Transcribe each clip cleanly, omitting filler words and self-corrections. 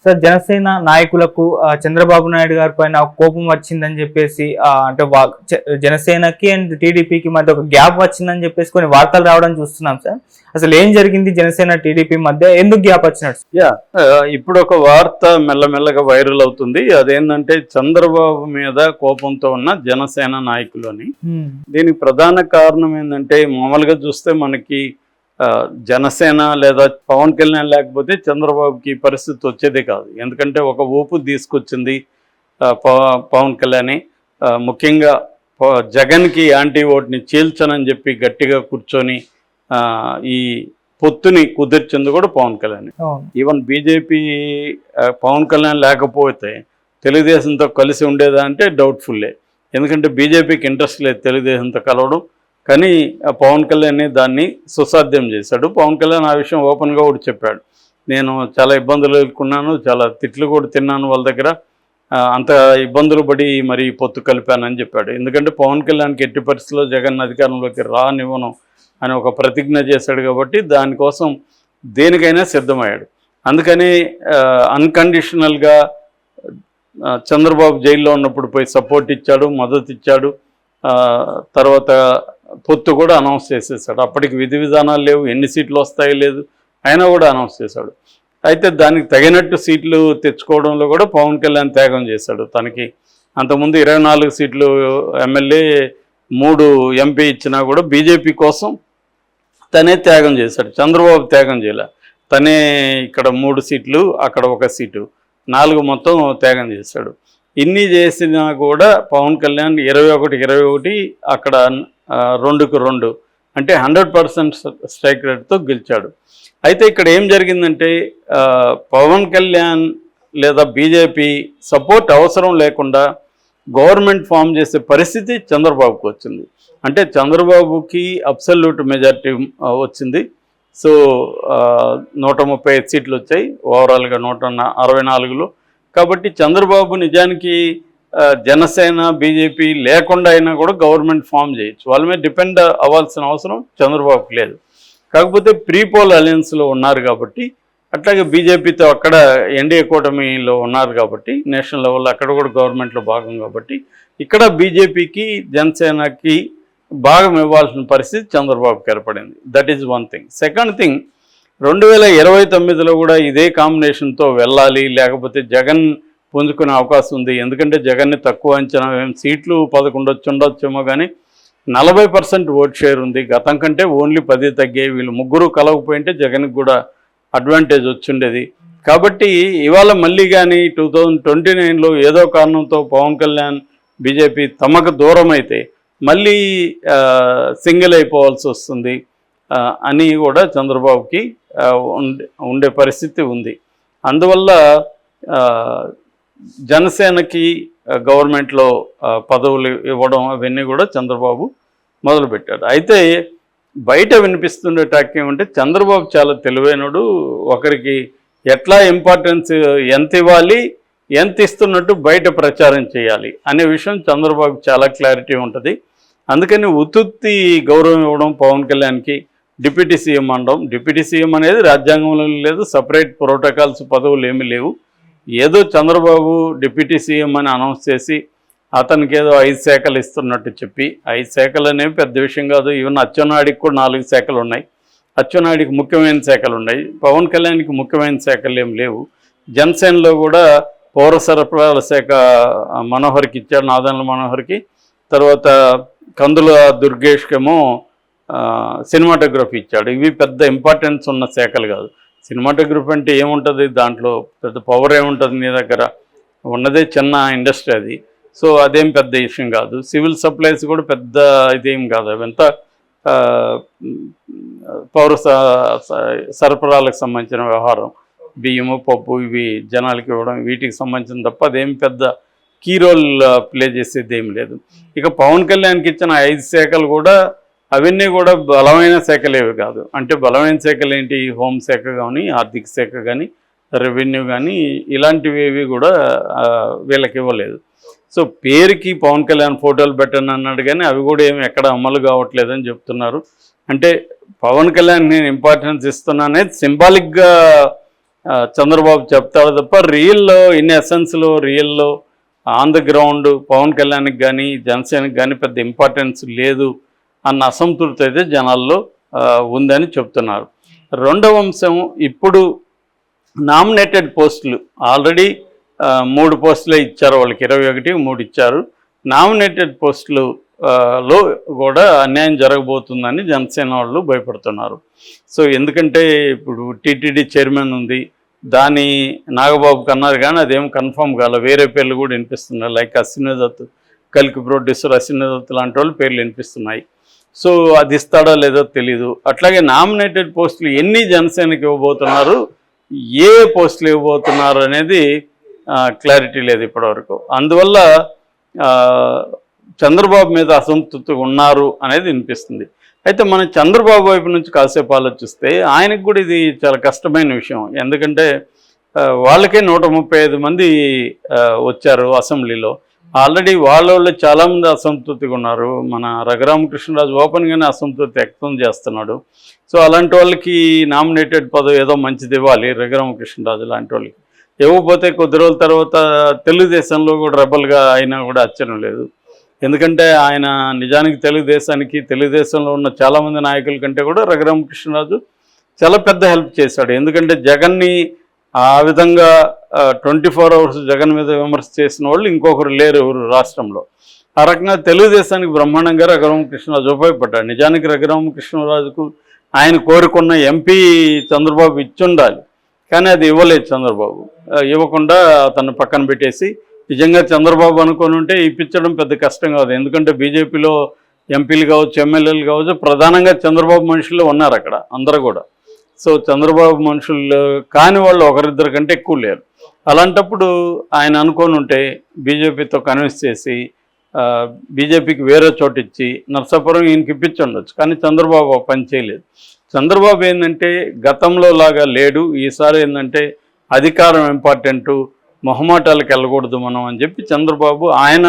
Sir Janasena నాయకులకు చంద్రబాబు నాయుడు గారి పైన కోపం వచ్చిందని చెప్పేసి అంటే జనసేనకి అండ్ టీడీపీకి మధ్య ఒక గ్యాప్ వచ్చిందని చెప్పేసి కొన్ని వార్తలు రావడం చూస్తున్నాం సార్. అసలు ఏం జరిగింది జనసేన టీడీపీ మధ్య, ఎందుకు గ్యాప్ వచ్చినట్టు? ఇప్పుడు ఒక వార్త మెల్లమెల్లగా వైరల్ అవుతుంది. అదేంటంటే చంద్రబాబు మీద కోపంతో ఉన్న జనసేన నాయకులు అని. దీనికి ప్రధాన కారణం ఏంటంటే మామూలుగా చూస్తే మనకి జనసేన లేదా పవన్ కళ్యాణ్ లేకపోతే చంద్రబాబుకి పరిస్థితి వచ్చేదే కాదు. ఎందుకంటే ఒక ఊపు తీసుకొచ్చింది పవన్ కళ్యాణ్. ముఖ్యంగా జగన్కి యాంటీ ఓట్ని చీల్చనని చెప్పి గట్టిగా కూర్చొని ఈ పొత్తుని కుదిర్చింది కూడా పవన్ కళ్యాణ్. ఈవెన్ బీజేపీ పవన్ కళ్యాణ్ లేకపోతే తెలుగుదేశంతో కలిసి ఉండేదా అంటే డౌట్ఫుల్లే. ఎందుకంటే బీజేపీకి ఇంట్రెస్ట్ లేదు తెలుగుదేశంతో కలవడం. కానీ పవన్ కళ్యాణ్ దాన్ని సుసాధ్యం చేశాడు. పవన్ కళ్యాణ్ ఆ విషయం ఓపెన్గా కూడా చెప్పాడు. నేను చాలా ఇబ్బందులు ఎదుర్కొన్నాను, చాలా తిట్లు కూడా తిన్నాను వాళ్ళ దగ్గర, అంత ఇబ్బందులు పడి మరి పొత్తు కలిపానని చెప్పాడు. ఎందుకంటే పవన్ కళ్యాణ్కి ఎట్టి పరిస్థితుల్లో జగన్ అధికారంలోకి రానివ్వను అని ఒక ప్రతిజ్ఞ చేశాడు కాబట్టి దానికోసం దేనికైనా సిద్ధమయ్యాడు. అందుకని అన్కండిషనల్గా చంద్రబాబు జైల్లో ఉన్నప్పుడు పోయి సపోర్ట్ ఇచ్చాడు, మద్దతు ఇచ్చాడు. తర్వాత పొత్తు కూడా అనౌన్స్ చేసేసాడు. అప్పటికి విధి విధానాలు లేవు, ఎన్ని సీట్లు వస్తాయో లేదు, అయినా కూడా అనౌన్స్ చేశాడు. అయితే దానికి తగినట్టు సీట్లు తెచ్చుకోవడంలో కూడా పవన్ కళ్యాణ్ త్యాగం చేశాడు. తనకి అంతకుముందు 24 సీట్లు ఎమ్మెల్యే 3 ఎంపీ ఇచ్చినా కూడా బీజేపీ కోసం తనే త్యాగం చేశాడు. చంద్రబాబు త్యాగం చేయలే. తనే ఇక్కడ 3 సీట్లు, అక్కడ 1 సీటు, 4 మొత్తం త్యాగం చేశాడు. ఇన్ని చేసినా కూడా పవన్ కళ్యాణ్ 21-21 అక్కడ 2-2 అంటే 100% స్ట్రైక్ రేట్తో గెలిచాడు. అయితే ఇక్కడ ఏం జరిగిందంటే పవన్ కళ్యాణ్ లేదా బీజేపీ సపోర్ట్ అవసరం లేకుండా గవర్నమెంట్ ఫామ్ చేసే పరిస్థితి చంద్రబాబుకు వచ్చింది. అంటే చంద్రబాబుకి అబ్సల్యూట్ మెజారిటీ వచ్చింది. సో 135 సీట్లు వచ్చాయి, ఓవరాల్గా 164లో. కాబట్టి చంద్రబాబు నిజానికి జనసేన బీజేపీ లేకుండా అయినా కూడా గవర్నమెంట్ ఫామ్ చేయొచ్చు. వాళ్ళ మీద డిపెండ్ అవ్వాల్సిన అవసరం చంద్రబాబుకి లేదు. కాకపోతే ప్రీపోల్ అలయన్స్లో ఉన్నారు కాబట్టి, అట్లాగే బీజేపీతో అక్కడ ఎన్డీఏ కూటమిలో ఉన్నారు కాబట్టి నేషనల్ లెవెల్లో అక్కడ కూడా గవర్నమెంట్లో భాగం కాబట్టి ఇక్కడ బీజేపీకి జనసేనకి భాగం ఇవ్వాల్సిన పరిస్థితి చంద్రబాబుకి ఏర్పడింది. That is one thing. Second thing, 2029లో కూడా ఇదే కాంబినేషన్తో వెళ్ళాలి, లేకపోతే జగన్ పుంజుకునే అవకాశం ఉంది. ఎందుకంటే జగన్ని తక్కువ అంచనా, సీట్లు 11 ఉండొచ్చేమో కానీ 40% ఓట్ షేర్ ఉంది. గతం కంటే ఓన్లీ 10 తగ్గాయి. వీళ్ళు ముగ్గురు కలవకపోయింటే జగన్కి కూడా అడ్వాంటేజ్ వచ్చిండేది. కాబట్టి ఇవాళ మళ్ళీ కానీ 2029లో ఏదో కారణంతో పవన్ కళ్యాణ్ బీజేపీ తమకు దూరం అయితే మళ్ళీ సింగిల్ అయిపోవాల్సి వస్తుంది అని కూడా చంద్రబాబుకి ఉండే పరిస్థితి ఉంది. అందువల్ల జనసేనకి గవర్నమెంట్లో పదవులు ఇవ్వడం అవన్నీ కూడా చంద్రబాబు మొదలుపెట్టాడు. అయితే బయట వినిపిస్తుండే టాక్ ఏమంటే చంద్రబాబు చాలా తెలివైనడు, ఒకరికి ఎట్లా ఇంపార్టెన్స్ ఎంత ఇవ్వాలి, ఎంత ఇస్తున్నట్టు బయట ప్రచారం చేయాలి అనే విషయం చంద్రబాబుకి చాలా క్లారిటీ ఉంటుంది. అందుకని ఉత్తుత్తి గౌరవం ఇవ్వడం పవన్ కళ్యాణ్కి, డిప్యూటీ సీఎం అనడం. డిప్యూటీ సీఎం అనేది రాజ్యాంగంలో లేదు, సపరేట్ ప్రోటోకాల్స్ పదవులు ఏమీ లేవు. ఏదో చంద్రబాబు డిప్యూటీ సీఎం అని అనౌన్స్ చేసి అతనికి ఏదో 5 శాఖలు ఇస్తున్నట్టు చెప్పి, 5 శాఖలు అనేవి పెద్ద విషయం కాదు. ఈవెన్ అచ్చెన్నాయుడికి కూడా 4 శాఖలు ఉన్నాయి. అచ్చెన్నాయుడికి ముఖ్యమైన శాఖలు ఉన్నాయి, పవన్ కళ్యాణ్కి ముఖ్యమైన శాఖలు ఏం లేవు. జనసేనలో కూడా పౌర సరఫరాల శాఖ మనోహర్కి ఇచ్చాడు, నాదెండ్ల మనోహర్కి. తర్వాత కందుల దుర్గేష్కేమో సినిమాటోగ్రఫీ ఇచ్చాడు. ఇవి పెద్ద ఇంపార్టెన్స్ ఉన్న శాఖలు కాదు. సినిమాటోగ్రఫీ అంటే ఏముంటుంది, దాంట్లో పెద్ద పవర్ ఏముంటుంది, నీ దగ్గర ఉన్నదే చిన్న ఇండస్ట్రీ అది. సో అదేం పెద్ద విషయం కాదు. సివిల్ సప్లైస్ కూడా పెద్ద ఇదేం కాదు. అవంతా పౌర సరఫరాలకు సంబంధించిన వ్యవహారం. బియ్యము, పప్పు ఇవి జనాలకి ఇవ్వడం, వీటికి సంబంధించిన తప్ప అదేం పెద్ద కీ రోల్ ప్లే చేసేది ఏం లేదు. ఇక పవన్ కళ్యాణ్కి ఇచ్చిన 5 శాఖలు కూడా అవన్నీ కూడా బలమైన శాఖలేవి కాదు. అంటే బలమైన శాఖలు ఏంటి, హోంశాఖ కానీ, ఆర్థిక శాఖ కానీ, రెవెన్యూ కానీ, ఇలాంటివి కూడా వీళ్ళకి ఇవ్వలేదు. సో పేరుకి పవన్ కళ్యాణ్ ఫోటోలు పెట్టండి అన్నాడు కానీ అవి కూడా ఏమి ఎక్కడ అమలు కావట్లేదని చెప్తున్నారు. అంటే పవన్ కళ్యాణ్ నేను ఇంపార్టెన్స్ ఇస్తున్నానే సింబాలిక్గా చంద్రబాబు చెప్తాడు తప్ప రియల్లో ఇన్ ఎసెన్స్లో రియల్లో ఆన్ ద గ్రౌండ్ పవన్ కళ్యాణ్కి కానీ జనసేనకి కానీ పెద్ద ఇంపార్టెన్స్ లేదు అన్న అసంతృప్తి అయితే జనాల్లో ఉందని చెప్తున్నారు. రెండవ అంశం, ఇప్పుడు నామినేటెడ్ పోస్టులు ఆల్రెడీ 3 పోస్టులే ఇచ్చారు వాళ్ళకి, 21 3 ఇచ్చారు. నామినేటెడ్ పోస్టులు లో కూడా అన్యాయం జరగబోతుందని జనసేన వాళ్ళు భయపడుతున్నారు. సో ఎందుకంటే ఇప్పుడు టీటీడీ చైర్మన్ ఉంది, దాని నాగబాబుకి అన్నారు కానీ అదేం కన్ఫర్మ్ కాలే, వేరే పేర్లు కూడా వినిపిస్తున్నాయి. లైక్ అశ్విని దత్, కల్కి ప్రొడ్యూసర్ అశ్విని దత్ లాంటి వాళ్ళు పేర్లు వినిపిస్తున్నాయి. సో అది ఇస్తాడో లేదో తెలీదు. అట్లాగే నామినేటెడ్ పోస్టులు ఎన్ని జనసేనకి ఇవ్వబోతున్నారు, ఏ పోస్టులు ఇవ్వబోతున్నారు అనేది క్లారిటీ లేదు ఇప్పటివరకు. అందువల్ల చంద్రబాబు మీద అసంతృప్తిగా ఉన్నారు అనేది వినిపిస్తుంది. అయితే మనం చంద్రబాబు వైపు నుంచి కాసేపు ఆలోచిస్తే ఆయనకు కూడా ఇది చాలా కష్టమైన విషయం. ఎందుకంటే వాళ్ళకే 135 మంది వచ్చారు అసెంబ్లీలో. ఆల్రెడీ వాళ్ళు చాలామంది అసంతృప్తిగా ఉన్నారు. మన రఘురామకృష్ణరాజు ఓపెన్గానే అసంతృప్తి వ్యక్తం చేస్తున్నాడు. సో అలాంటి వాళ్ళకి నామినేటెడ్ పదవి ఏదో మంచిది ఇవ్వాలి రఘురామకృష్ణరాజు లాంటి వాళ్ళకి. ఇవ్వకపోతే కొద్ది రోజుల తర్వాత తెలుగుదేశంలో కూడా రెబల్గా అయినా కూడా ఆశ్చర్యం లేదు. ఎందుకంటే ఆయన నిజానికి తెలుగుదేశంలో ఉన్న చాలామంది నాయకుల కంటే కూడా రఘురామకృష్ణరాజు చాలా పెద్ద హెల్ప్ చేశాడు. ఎందుకంటే జగన్ని ఆ విధంగా 24 hours జగన్ మీద విమర్శ చేసిన వాళ్ళు ఇంకొకరు లేరు రాష్ట్రంలో. ఆ రకంగా తెలుగుదేశానికి బ్రహ్మాండంగా రఘురామకృష్ణరాజు ఉపయోగపడ్డాడు. నిజానికి రఘురామకృష్ణరాజుకు ఆయన కోరుకున్న ఎంపీ చంద్రబాబు ఇచ్చుండాలి, కానీ అది ఇవ్వలేదు చంద్రబాబు. ఇవ్వకుండా అతన్ని పక్కన పెట్టేసి, నిజంగా చంద్రబాబు అనుకొని ఉంటే ఇప్పించడం పెద్ద కష్టం కాదు. ఎందుకంటే బీజేపీలో ఎంపీలు కావచ్చు, ఎమ్మెల్యేలు కావచ్చు, ప్రధానంగా చంద్రబాబు మనుషులు ఉన్నారు అక్కడ అందరూ కూడా. సో చంద్రబాబు మనుషులు కాని వాళ్ళు ఒకరిద్దరు కంటే ఎక్కువ లేరు. అలాంటప్పుడు ఆయన అనుకొని ఉంటే బీజేపీతో కన్విన్స్ చేసి బీజేపీకి వేరే చోటు ఇచ్చి నర్సాపురం ఈయనకి ఇప్పించి ఉండొచ్చు. కానీ చంద్రబాబు పని చేయలేదు. చంద్రబాబు ఏంటంటే గతంలో లాగా లేడు. ఈసారి ఏంటంటే అధికారం ఇంపార్టెంటు, మొహమాటాలకు వెళ్ళకూడదు మనం అని చెప్పి చంద్రబాబు ఆయన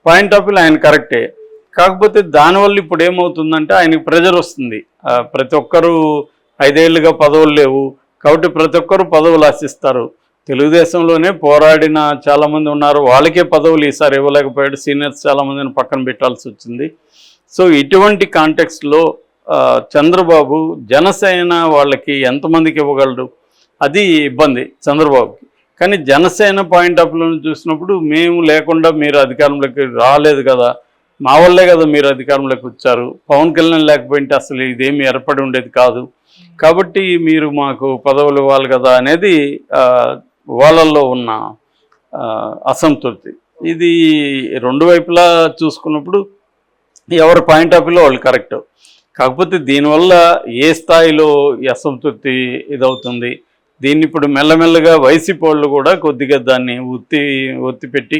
పాయింట్ ఆఫ్ వ్యూలో ఆయన కరెక్టే. కాకపోతే దానివల్ల ఇప్పుడు ఏమవుతుందంటే ఆయనకి ప్రెజర్ వస్తుంది. ప్రతి ఒక్కరూ 5 ఏళ్ళుగా పదవులు లేవు కాబట్టి ప్రతి ఒక్కరూ పదవులు ఆశిస్తారు. తెలుగుదేశంలోనే పోరాడిన చాలామంది ఉన్నారు, వాళ్ళకే పదవులు ఈసారి ఇవ్వలేకపోయాడు. సీనియర్స్ చాలామందిని పక్కన పెట్టాల్సి వచ్చింది. సో ఇటువంటి కాంటెక్స్ట్లో చంద్రబాబు జనసేన వాళ్ళకి ఎంతమందికి ఇవ్వగలడు, అది ఇబ్బంది చంద్రబాబుకి. కానీ జనసేన పాయింట్ ఆఫ్ వ్యూలో చూసినప్పుడు మేము లేకుండా మీరు అధికారంలోకి రాలేదు కదా, మా వల్లే కదా మీరు అధికారంలోకి వచ్చారు, పవన్ కళ్యాణ్ లేకపోయింటే అసలు ఇదేమి ఏర్పడి ఉండేది కాదు, కాబట్టి మీరు మాకు పదవులు ఇవ్వాలి కదా అనేది వాళ్ళల్లో ఉన్న అసంతృప్తి. ఇది రెండు వైపులా చూసుకున్నప్పుడు ఎవరి పాయింట్ ఆఫ్ వ్యూలో వాళ్ళు కరెక్ట్. కాకపోతే దీనివల్ల ఏ స్థాయిలో ఈ అసంతృప్తి ఇదవుతుంది, దీన్ని ఇప్పుడు మెల్లమెల్లగా వైసీపీ వాళ్ళు కూడా కొద్దిగా దాన్ని ఒత్తిపెట్టి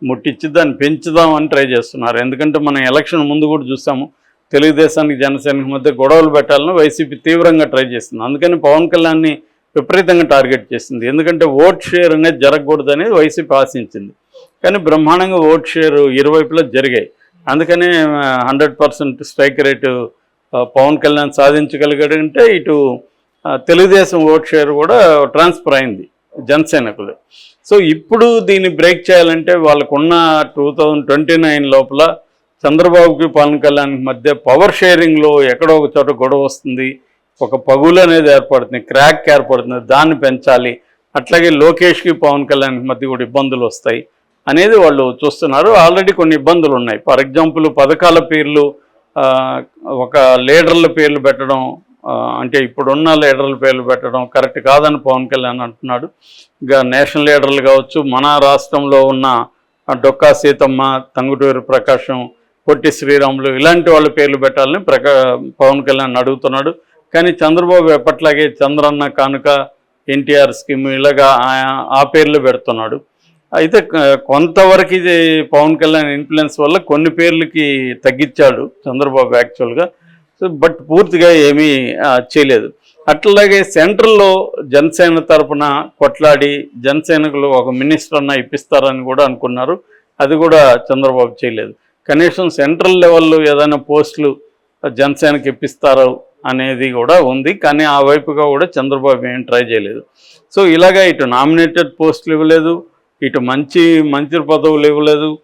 ముట్టించి దాన్ని పెంచుదామని ట్రై చేస్తున్నారు. ఎందుకంటే మనం ఎలక్షన్ ముందు కూడా చూసాము, తెలుగుదేశానికి జనసేనకి మధ్య గొడవలు పెట్టాలని వైసీపీ తీవ్రంగా ట్రై చేస్తుంది. అందుకని పవన్ కళ్యాణ్ని విపరీతంగా టార్గెట్ చేసింది. ఎందుకంటే ఓట్ షేర్ అనేది జరగకూడదు అనేది వైసీపీ ఆశించింది. కానీ బ్రహ్మాండంగా ఓట్ షేర్ ఇరువైపులా జరిగాయి. అందుకనే 100% స్ట్రైక్ రేటు పవన్ కళ్యాణ్ సాధించగలిగాడంటే ఇటు తెలుగుదేశం ఓట్ షేర్ కూడా ట్రాన్స్ఫర్ అయింది జనసేనకులు. సో ఇప్పుడు దీన్ని బ్రేక్ చేయాలంటే వాళ్ళకున్న 2029 లోపల చంద్రబాబుకి పవన్ కళ్యాణ్కి మధ్య పవర్ షేరింగ్లో ఎక్కడో ఒక చోట గొడవ వస్తుంది, ఒక పగులు అనేది ఏర్పడుతుంది, క్రాక్ ఏర్పడుతుంది, దాన్ని పెంచాలి. అట్లాగే లోకేష్కి పవన్ కళ్యాణ్కి మధ్య కూడా ఇబ్బందులు వస్తాయి అనేది వాళ్ళు చూస్తున్నారు. ఆల్రెడీ కొన్ని ఇబ్బందులు ఉన్నాయి. ఫర్ ఎగ్జాంపుల్ పథకాల పేర్లు, ఒక లీడర్ల పేర్లు పెట్టడం, అంటే ఇప్పుడున్న లీడర్ల పేర్లు పెట్టడం కరెక్ట్ కాదని పవన్ కళ్యాణ్ అంటున్నాడు. ఇంకా నేషనల్ లీడర్లు కావచ్చు, మన రాష్ట్రంలో ఉన్న డొక్కా సీతమ్మ, తంగుటూరి ప్రకాశం, పొట్టి శ్రీరాములు ఇలాంటి వాళ్ళ పేర్లు పెట్టాలని పవన్ కళ్యాణ్ అడుగుతున్నాడు. కానీ చంద్రబాబు ఎప్పట్లాగే చంద్రన్న కానుక, ఎన్టీఆర్ స్కీమ్ ఇలాగా ఆ పేర్లు పెడుతున్నాడు. అయితే కొంతవరకు ఇది పవన్ కళ్యాణ్ ఇన్ఫ్లుయెన్స్ వల్ల కొన్ని పేర్లకి తగ్గించాడు చంద్రబాబు యాక్చువల్గా. సో బట్ పూర్తిగా ఏమీ చేయలేదు. అట్లాగే సెంట్రల్లో జనసేన తరఫున కొట్లాడి జనసేనకులు ఒక మినిస్టర్ అన్న ఇప్పిస్తారని కూడా అనుకున్నారు. అది కూడా చంద్రబాబు చేయలేదు. కనీసం సెంట్రల్ లెవెల్లో ఏదైనా పోస్టులు జనసేనకి ఇప్పిస్తారో అనేది కూడా ఉంది. కానీ ఆ వైపుగా కూడా చంద్రబాబు ఏం ట్రై చేయలేదు. సో ఇలాగా ఇటు నామినేటెడ్ పోస్టులు ఇవ్వలేదు, ఇటు మంచి మంత్రి పదవులు ఇవ్వలేదు,